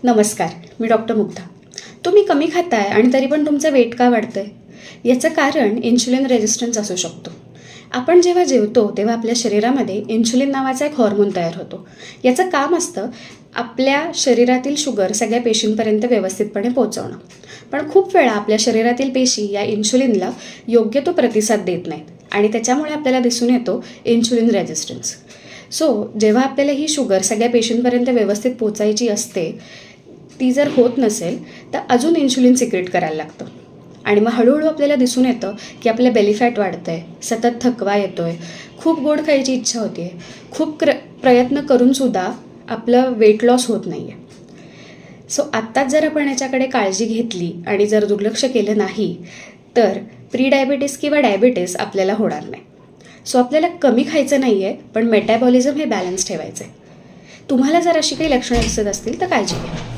नमस्कार, मी डॉक्टर मुग्धा. तुम्ही कमी खाताय आणि तरी पण तुमचं वेट का वाढतंय? याचं कारण इन्शुलिन रेझिस्टन्स असू शकतो. आपण जेव्हा जेवतो तेव्हा आपल्या शरीरामध्ये इन्शुलिन नावाचा एक हॉर्मोन तयार होतो. याचं काम असतं आपल्या शरीरातील शुगर सगळ्या पेशींपर्यंत व्यवस्थितपणे पोहोचवणं. पण खूप वेळा आपल्या शरीरातील पेशी या इन्शुलिनला योग्य तो प्रतिसाद देत नाहीत आणि त्याच्यामुळे आपल्याला दिसून येतो इन्शुलिन रेझिस्टन्स. जेव्हा आपल्याला ही शुगर सगळ्या पेशींपर्यंत व्यवस्थित पोचायची असते, ती जर होत नसेल तर अजून इन्शुलिन सिक्रेट करायला लागतं आणि मग हळूहळू आपल्याला दिसून येतं की आपलं बेली फॅट वाढतं आहे, सतत थकवा येतो आहे, खूप गोड खायची इच्छा होते आहे, खूप प्रयत्न करूनसुद्धा आपलं वेट लॉस होत नाही आहे. आत्ताच जर आपण याच्याकडे काळजी घेतली आणि जर दुर्लक्ष केलं नाही तर प्री डायबिटीस किंवा डायबिटीस आपल्याला होणार नाही. आपल्याला कमी खायचं नाही आहे, पण मेटाबॉलिझम हे बॅलन्स ठेवायचं आहे. तुम्हाला जर अशी काही लक्षणं दिसत असतील तर काळजी घ्या.